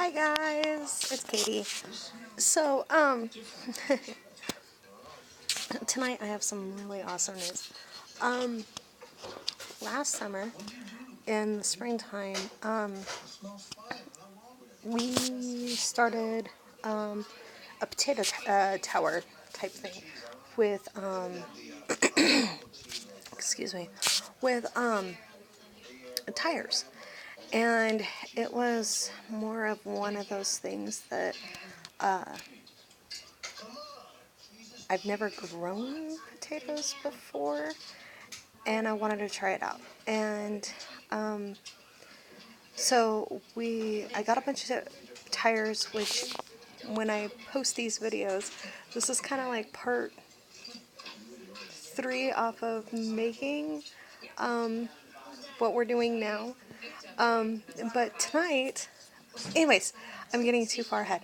Hi guys, it's Katie. So, tonight I have some really awesome news. Um, Last summer, in the springtime, we started, a potato tower type thing with, excuse me, with, tires. And it was more of one of those things that, I've never grown potatoes before, and I wanted to try it out. And so I got a bunch of tires, which when I post these videos, this is kind of like part 3 off of making what we're doing now. But tonight, anyways, I'm getting too far ahead.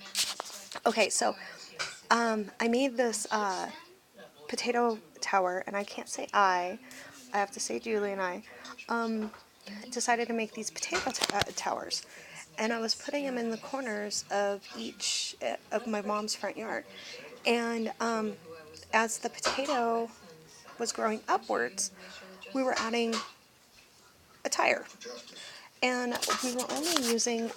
Okay, so I made this potato tower, and I can't say I have to say Julie and I decided to make these potato towers. And I was putting them in the corners of each of my mom's front yard. And as the potato was growing upwards, we were adding a tire. And we were only using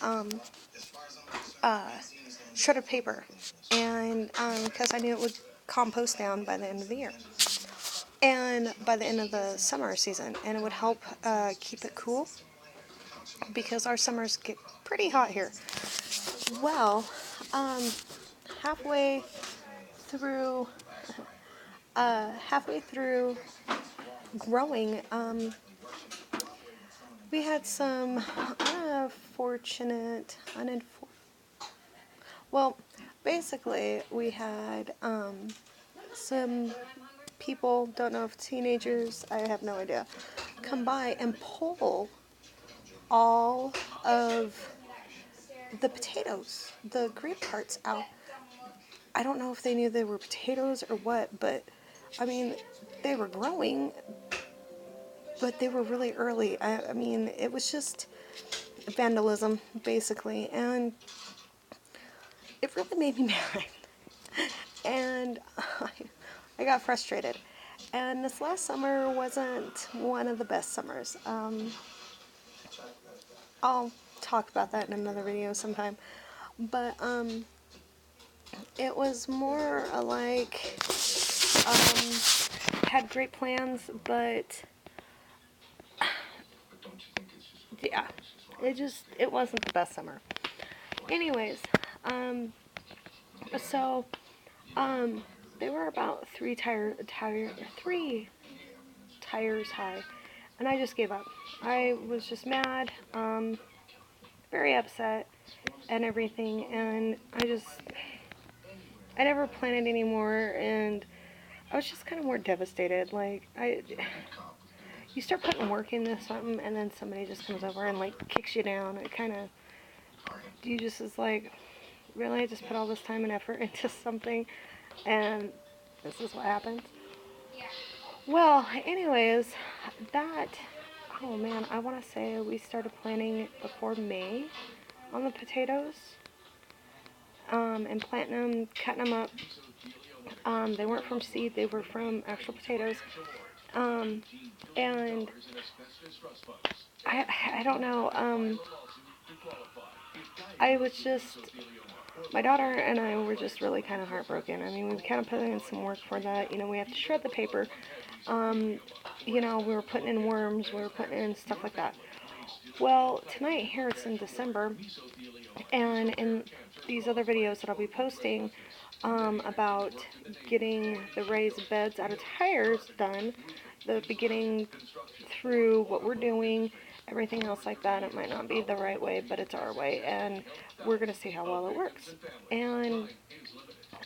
shredded paper. And because I knew it would compost down by the end of the year. And by the end of the summer season. And it would help keep it cool, because our summers get pretty hot here. Well, halfway through growing, we had some well, basically we had some people, don't know if teenagers, I have no idea, come by and pull all of the potatoes, the green parts out. I don't know if they knew they were potatoes or what, but I mean, they were growing, but they were really early. I mean, it was just vandalism, basically, and it really made me mad. And I got frustrated. And this last summer wasn't one of the best summers. I'll talk about that in another video sometime. But it was more like had great plans, but yeah, it wasn't the best summer. Anyways, so they were about three tires high, and I just gave up. I was just mad, very upset, and everything, and I never planted anymore, and I was just kind of more devastated. Like, you start putting work into something, and then somebody just comes over and like kicks you down. It kind of, you just is like, really, I just put all this time and effort into something, and this is what happens. Well, anyways, oh man, I want to say we started planting before May on the potatoes, and planting them, cutting them up. They weren't from seed, they were from actual potatoes. And I don't know, I was just, my daughter and I were just really kind of heartbroken. I mean, we kind of put in some work for that. You know, we have to shred the paper. You know, we were putting in worms, we were putting in stuff like that. Well, tonight here it's in December, and in these other videos that I'll be posting about getting the raised beds out of tires done, the beginning through what we're doing, everything else like that, it might not be the right way, but it's our way, and we're going to see how well it works. And,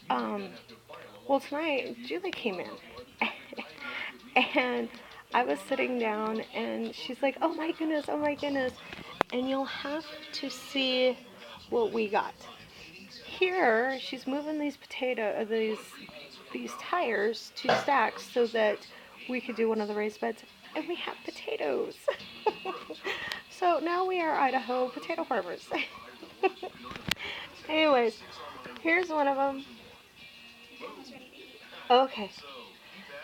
well, tonight, Julie came in, and I was sitting down, and she's like, oh my goodness, and you'll have to see what we got. Here, she's moving these tires to stacks so that we could do one of the raised beds, and we have potatoes. So now we are Idaho potato farmers. Anyways, here's one of them. Okay,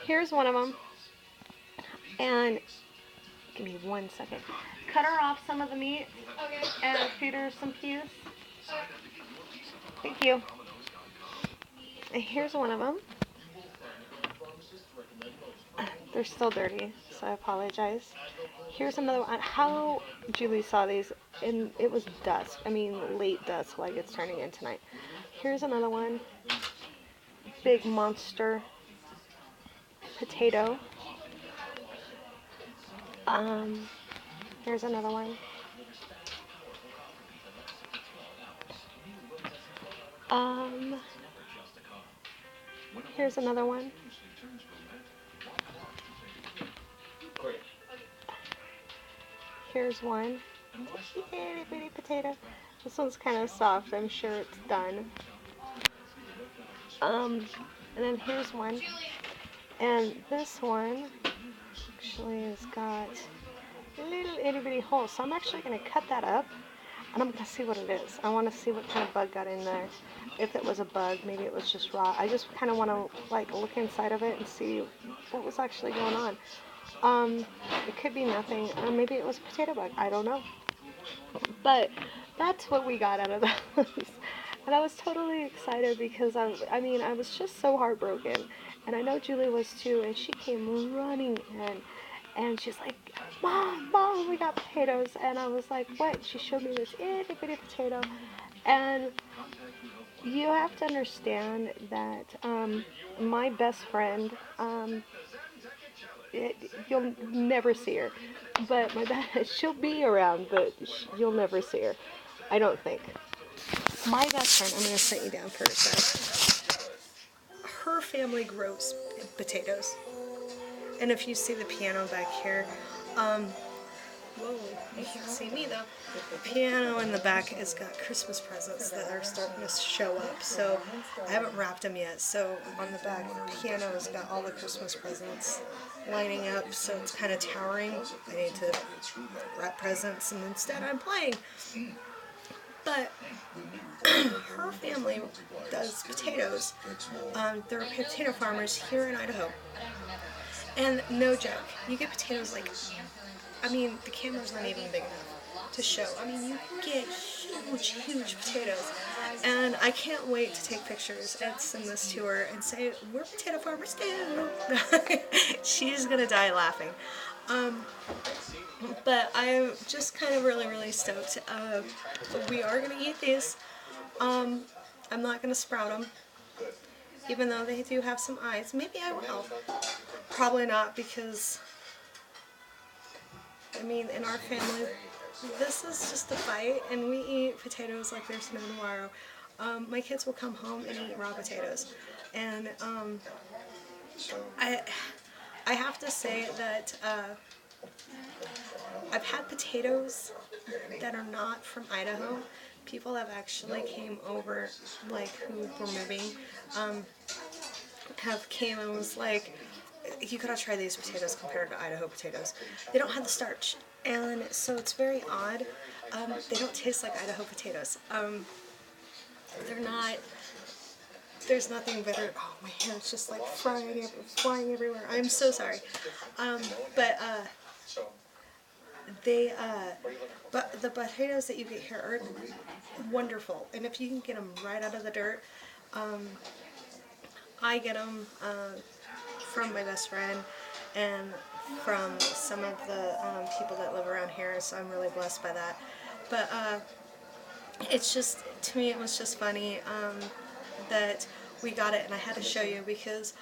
here's one of them. And give me 1 second. Cut her off some of the meat. Okay. And feed her some peas. Thank you. And here's one of them. They're still dirty, so I apologize. Here's another one. How Julie saw these, and it was dusk. I mean, late dusk, like it's turning in tonight. Here's another one. Big monster potato. Here's another one. Here's another one. Here's one. Itty bitty potato. This one's kind of soft. I'm sure it's done. And then here's one. And this one actually has got little itty bitty holes. So I'm actually going to cut that up. And I'm going to see what it is. I want to see what kind of bug got in there. If it was a bug, maybe it was just raw. I just kind of want to like look inside of it and see what was actually going on. It could be nothing, or maybe it was a potato bug. I don't know. But that's what we got out of those. And I was totally excited because I mean, I was just so heartbroken. And I know Julie was too, and she came running in. And she's like, Mom, we got potatoes. And I was like, what? She showed me this itty bitty potato. And you have to understand that my best friend, you'll never see her. But she'll be around, but you'll never see her. I don't think. My best friend, I'm going to set you down for a sec. Her family grows potatoes. And if you see the piano back here, whoa, you can't see me though. The piano in the back has got Christmas presents that are starting to show up. So I haven't wrapped them yet. So on the back, the piano has got all the Christmas presents lining up. So it's kind of towering. I need to wrap presents, and instead I'm playing. But her family does potatoes. They're potato farmers here in Idaho. And no joke, you get potatoes like, I mean, the camera's not even big enough to show. I mean, you can get huge potatoes. And I can't wait to take pictures and send this to her and say, we're potato farmers too. She's going to die laughing. But I'm just kind of really stoked. We are going to eat these. I'm not going to sprout them, even though they do have some eyes. Maybe I will. Probably not, because, I mean, in our family, this is just a fight, and we eat potatoes like there's no tomorrow. My kids will come home and eat raw potatoes. And I have to say that I've had potatoes that are not from Idaho. People have actually came over, like, who were moving, have came and was like, you gotta try these potatoes compared to Idaho potatoes. They don't have the starch, and so it's very odd. They don't taste like Idaho potatoes. They're not, there's nothing better. Oh, my hair is just like flying everywhere. I'm so sorry. But the potatoes that you get here are wonderful, and if you can get them right out of the dirt, I get them from my best friend and from some of the people that live around here, so I'm really blessed by that. But it's just, to me, it was just funny that we got it, and I had to show you because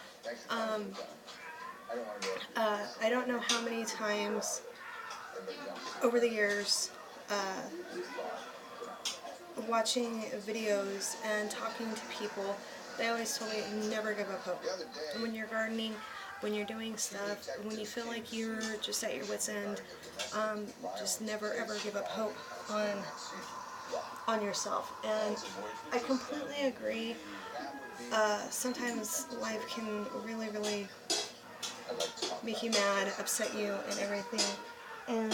I don't know how many times over the years watching videos and talking to people, they always told me, never give up hope. When you're gardening, when you're doing stuff, when you feel like you're just at your wit's end, just never ever give up hope on yourself. And I completely agree. Sometimes life can really make you mad, upset you, and everything. And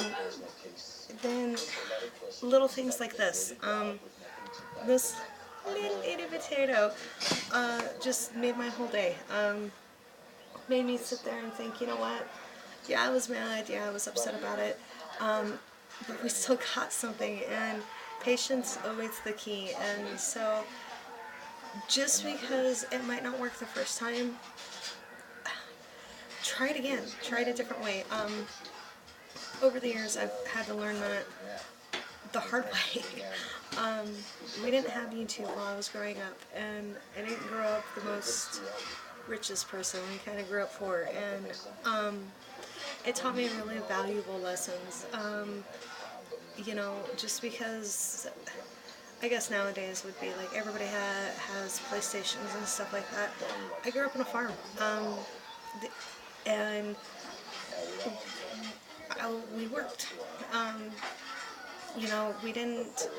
then little things like this. This little itty potato just made my whole day. Made me sit there and think, you know what? Yeah, I was mad. Yeah, I was upset about it. But we still got something, and patience always the key. And so, just because it might not work the first time, try it again. Try it a different way. Over the years, I've had to learn that the hard way. We didn't have YouTube while I was growing up, and I didn't grow up the most richest person. We kind of grew up poor, and it taught me really valuable lessons. You know, just because I guess nowadays would be like everybody has PlayStations and stuff like that. I grew up on a farm, and we worked. You know, we didn't,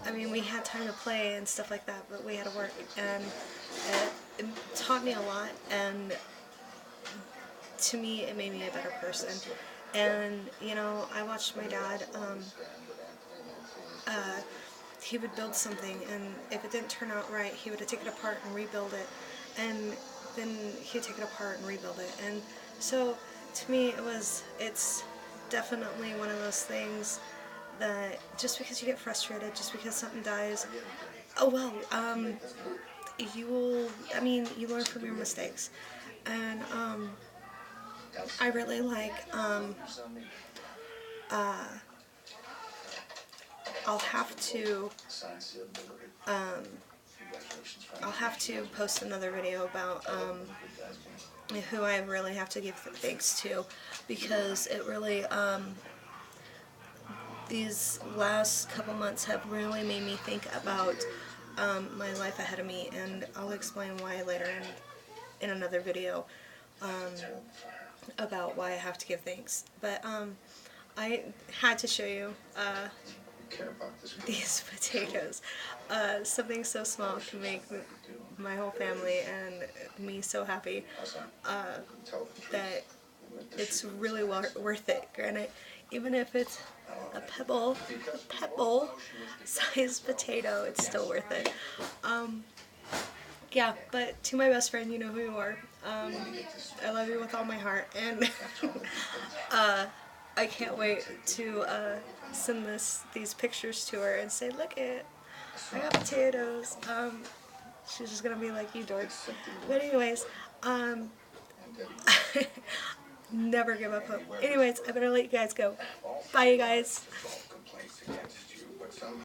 I mean, we had time to play and stuff like that, but we had to work, and it taught me a lot, and to me, it made me a better person. And, you know, I watched my dad, he would build something, and if it didn't turn out right, he would take it apart and rebuild it, and then he'd take it apart and rebuild it. And so, to me, it's definitely one of those things that just because you get frustrated, just because something dies, oh well, you learn from your mistakes. And I really like, I'll have to, I'll have to post another video about who I really have to give thanks to, because it really, these last couple months have really made me think about my life ahead of me, and I'll explain why later in another video about why I have to give thanks. But I had to show you these potatoes. Something so small can make my whole family and me so happy that it's really worth it. Granted, even if it's a pebble sized potato, it's still worth it. Yeah, but to my best friend, you know who you are. I love you with all my heart, and I can't wait to send these pictures to her and say, look it, I got potatoes. She's just gonna be like, you dork. But anyways, never give up hope. Anyways, I better let you guys go. Bye, you guys.